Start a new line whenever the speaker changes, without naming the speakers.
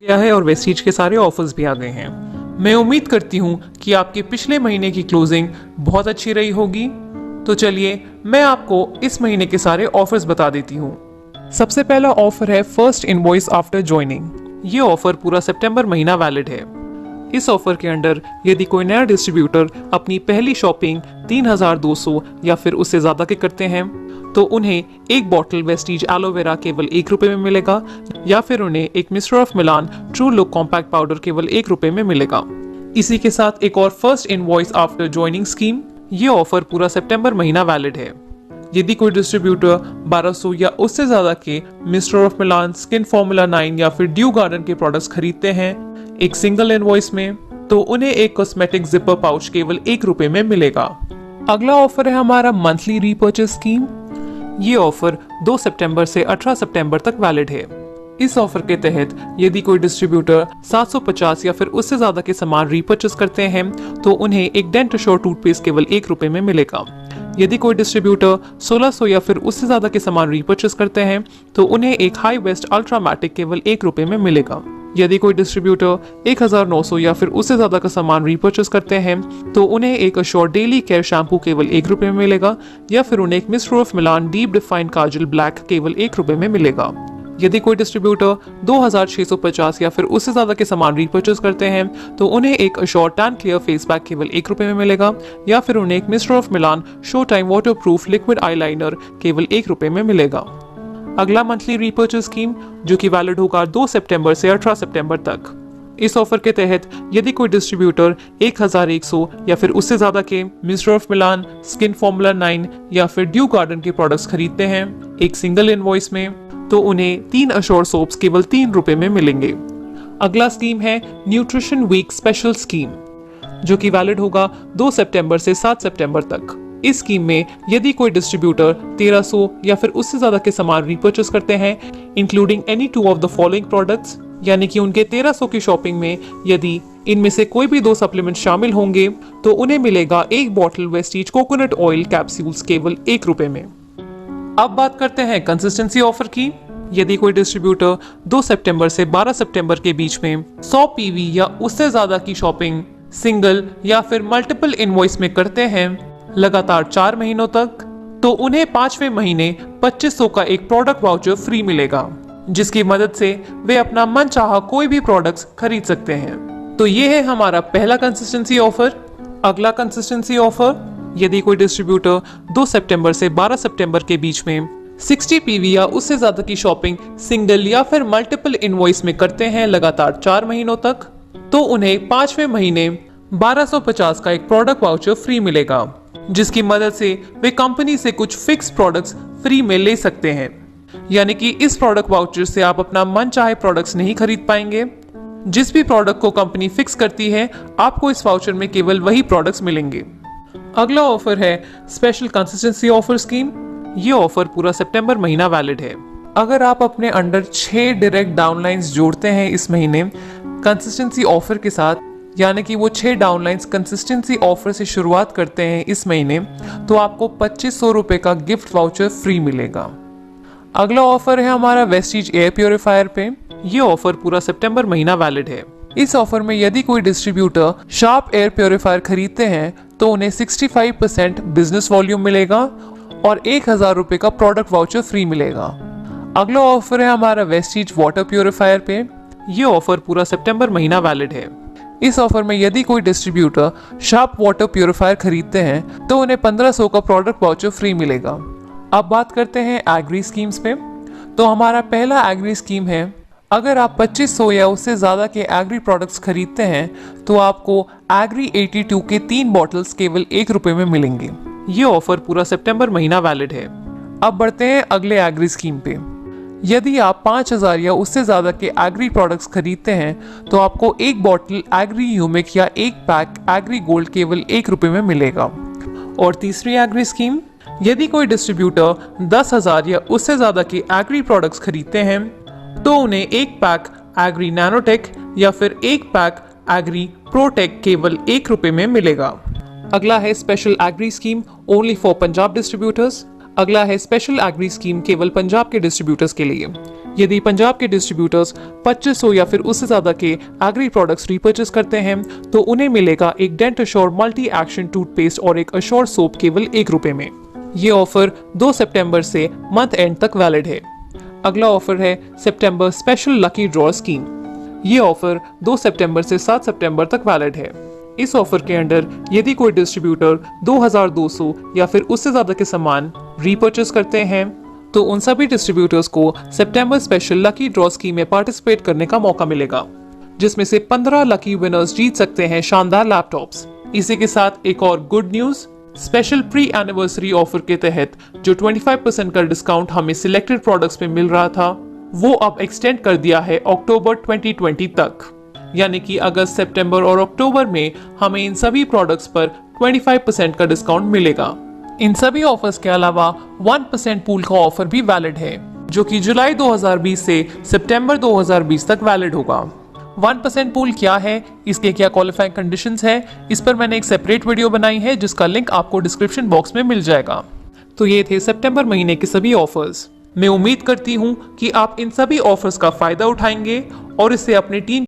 गया है और वेस्टीज के सारे ऑफर्स भी आ गए हैं। मैं उम्मीद करती हूँ कि आपके पिछले महीने की क्लोजिंग बहुत अच्छी रही होगी। तो चलिए मैं आपको इस महीने के सारे ऑफर्स बता देती हूँ। सबसे पहला ऑफर है फर्स्ट इनवॉइस आफ्टर ज्वाइनिंग। ये ऑफर पूरा सितंबर महीना वैलिड है। इस ऑफर के अंडर यदि कोई नया डिस्ट्रीब्यूटर अपनी पहली शॉपिंग 3200 या फिर उससे ज्यादा के करते हैं तो उन्हें एक बॉटल वेस्टीज एलोवेरा केवल ₹1 में मिलेगा, या फिर उन्हें एक mister of Milan true look compact powder केवल ₹1 में मिलेगा। इसी के साथ एक और first invoice after joining scheme. ये ऑफर पूरा सितंबर महीना वैलिड है। यदि कोई डिस्ट्रीब्यूटर 1200 या उससे ज्यादा के mister of Milan, skin formula 9 या फिर ड्यू गार्डन के प्रोडक्ट्स खरीदते हैं एक सिंगल इनवॉइस में, तो उन्हें एक कॉस्मेटिक जिपर पाउच केवल ₹1 में मिलेगा। अगला ऑफर है हमारा मंथली रीपर्चेस स्कीम। ये ऑफर 2 सितंबर से 18 सितंबर तक वैलिड है। इस ऑफर के तहत यदि कोई डिस्ट्रीब्यूटर 750 या फिर उससे ज्यादा के सामान रीपर्चेस करते हैं तो उन्हें एक डेंट श्योर टूथपेस्ट केवल ₹1 में मिलेगा। यदि कोई डिस्ट्रीब्यूटर 1600 या फिर उससे ज्यादा के सामान रीपर्चेस करते हैं तो उन्हें एक हाई वेस्ट अल्ट्रा मैटिक केवल ₹1 में मिलेगा। यदि कोई डिस्ट्रीब्यूटर 1900 या फिर उससे ज्यादा का सामान रीपर्चेस करते हैं तो उन्हें एक अश्योर डेली केयर शैम्पू केवल ₹1 में मिलेगा, या फिर उन्हें एक mister of Milan deep defined Kajal black केवल ₹1 में मिलेगा। यदि कोई डिस्ट्रीब्यूटर 2650 या फिर उससे ज्यादा के सामान रीपर्चेस करते हैं तो उन्हें एक assure tan clear face pack केवल ₹1 में मिलेगा, या फिर उन्हें एक mister of Milan show time water proof liquid eyeliner केवल ₹1 में मिलेगा। अगला मंथली रीपर्चेस स्कीम जो कि वैलिड होगा 2 सितंबर से 18 सितंबर तक। इस ऑफर के तहत यदि कोई डिस्ट्रीब्यूटर 1100 या फिर उससे ज्यादा के mister of Milan, skin formula 9 या फिर ड्यू गार्डन के प्रोडक्ट्स खरीदते हैं एक सिंगल इनवॉइस में, तो उन्हें 3 अश्योर सोप्स केवल ₹3 में मिलेंगे। अगला स्कीम है न्यूट्रिशन वीक स्पेशल स्कीम जो कि वैलिड होगा 2 सितंबर से 7 सितंबर तक। इस स्कीम में यदि कोई डिस्ट्रीब्यूटर 1300 या फिर उससे ज्यादा के सामान रीपर्चेस करते हैं including any 2 of the following products, यानी कि उनके 1300 की शॉपिंग में यदि इनमें से कोई भी 2 सप्लीमेंट शामिल होंगे तो उन्हें मिलेगा एक bottle Vestige coconut oil capsules केवल ₹1 में। अब बात करते हैं कंसिस्टेंसी ऑफर की। यदि कोई डिस्ट्रीब्यूटर 2 सितंबर से 12 सितंबर के बीच में 100 पीवी या उससे ज्यादा की शॉपिंग सिंगल या फिर मल्टीपल इनवॉइस में करते हैं लगातार 4 महीनों तक, तो उन्हें 5वें महीने 2500 का एक प्रोडक्ट वाउचर फ्री मिलेगा, जिसकी मदद से वे अपना मनचाहा कोई भी प्रोडक्ट्स खरीद सकते हैं। तो ये है हमारा पहला कंसिस्टेंसी ऑफर। अगला कंसिस्टेंसी ऑफर, यदि कोई डिस्ट्रीब्यूटर 2 सितंबर से 12 सितंबर के बीच में 60 पीवी या उससे ज्यादा की शॉपिंग सिंगल या फिर मल्टीपल इनवॉइस में करते हैं लगातार 4 महीनों तक, तो उन्हें 5वें महीने 1250 का एक प्रोडक्ट वाउचर फ्री मिलेगा, जिसकी मदद से वे कंपनी से कुछ फिक्स प्रोडक्ट्स फ्री में ले सकते हैं। यानी कि इस प्रोडक्ट वाउचर से आप अपना मन चाहे प्रोडक्ट्स नहीं खरीद पाएंगे। जिस भी प्रोडक्ट को कंपनी फिक्स करती है आपको इस वाउचर में केवल वही प्रोडक्ट्स मिलेंगे। अगला ऑफर है स्पेशल कंसिस्टेंसी ऑफर स्कीम। ये ऑफर पूरा सितंबर महीना वैलिड है। अगर आप अपने अंडर 6 डायरेक्ट डाउनलाइंस जोड़ते हैं इस महीने कंसिस्टेंसी ऑफर के साथ, यानी कि वो 6 डाउनलाइंस कंसिस्टेंसी ऑफर से शुरुआत करते हैं इस महीने, तो आपको ₹2500 का गिफ्ट वाउचर फ्री मिलेगा। अगला ऑफर है हमारा वेस्टीज एयर प्योरीफायर पे। ये ऑफर पूरा सितंबर महीना वैलिड है। इस ऑफर में यदि कोई डिस्ट्रीब्यूटर शार्प एयर प्योरीफायर खरीदते हैं तो उन्हें 65% बिजनेस वॉल्यूम मिलेगा और ₹1000 का प्रोडक्ट वाउचर फ्री मिलेगा। अगला ऑफर है हमारा वेस्टीज वाटर प्योरीफायर पे। ये ऑफर पूरा सितंबर महीना वैलिड है। इस ऑफर में यदि कोई डिस्ट्रीब्यूटर शार्प वाटर प्योरीफायर खरीदते हैं तो उन्हें 1500 का प्रोडक्ट वाउचर फ्री मिलेगा। अब बात करते हैं एग्री स्कीम्स पे। तो हमारा पहला एग्री स्कीम है, अगर आप 2500 या उससे ज्यादा के एग्री प्रोडक्ट्स खरीदते हैं तो आपको एग्री 82 के 3 बॉटल्स केवल ₹1 में मिलेंगे। ये ऑफर पूरा सितंबर महीना वैलिड है। अब बढ़ते हैं अगले एग्री स्कीम पे। यदि आप 5000 या उससे ज्यादा के एग्री प्रोडक्ट्स खरीदते हैं तो आपको एक बॉटल एग्री ह्यूमिक या एक पैक एग्री गोल्ड केवल ₹1 में मिलेगा। और तीसरी एग्री स्कीम, यदि कोई डिस्ट्रीब्यूटर 10,000 या उससे ज्यादा के एग्री प्रोडक्ट्स खरीदते हैं तो उन्हें एक पैक एग्री नैनोटेक या फिर एक पैक एग्री प्रोटेक केवल ₹1 में मिलेगा। अगला है special agri scheme only for Punjab distributors. अगला है स्पेशल एग्री स्कीम केवल पंजाब के डिस्ट्रीब्यूटर्स के लिए। यदि पंजाब के डिस्ट्रीब्यूटर्स 2500 या फिर उससे ज्यादा के एग्री प्रोडक्ट्स रीपर्चेस करते हैं तो उन्हें मिलेगा एक Dent Assure multi action toothpaste और एक अश्योर सोप केवल ₹1 में। ये ऑफर 2 सितंबर से मंथ एंड तक वैलिड है। अगला ऑफर है सितंबर स्पेशल लकी ड्रॉ स्कीम। ये ऑफर 2 सितंबर से 7 सितंबर तक वैलिड है। इस ऑफर के अंडर यदि कोई डिस्ट्रीब्यूटर 2200 या फिर उससे ज्यादा के सामान रीपर्चेस करते हैं तो उन सभी डिस्ट्रीब्यूटर्स को सितंबर स्पेशल लकी ड्रॉ स्कीम में पार्टिसिपेट करने का मौका मिलेगा, जिसमें से 15 लकी विनर्स जीत सकते हैं शानदार लैपटॉप्स। इसी के साथ एक और good news, special pre anniversary offer के तहत जो 25% का डिस्काउंट हमें सिलेक्टेड प्रोडक्ट्स में मिल रहा था वो अब एक्सटेंड कर दिया है अक्टूबर 2020 तक। यानी कि अगस्त, सितंबर और अक्टूबर में हमें इन सभी प्रोडक्ट्स पर 25% का डिस्काउंट मिलेगा। इन सभी ऑफर्स के अलावा 1% पूल का ऑफर भी वैलिड है जो कि जुलाई 2020 से सितंबर 2020 तक वैलिड होगा। 1% पूल क्या है, इसके क्या क्वालिफाइंग कंडीशंस है, इस पर मैंने एक सेपरेट वीडियो बनाई है जिसका लिंक आपको डिस्क्रिप्शन बॉक्स में मिल जाएगा। तो ये थे सितंबर महीने के सभी ऑफर्स। मैं उम्मीद करती हूँ कि आप इन सभी ऑफर्स का फायदा उठाएंगे और इससे अपनी टीम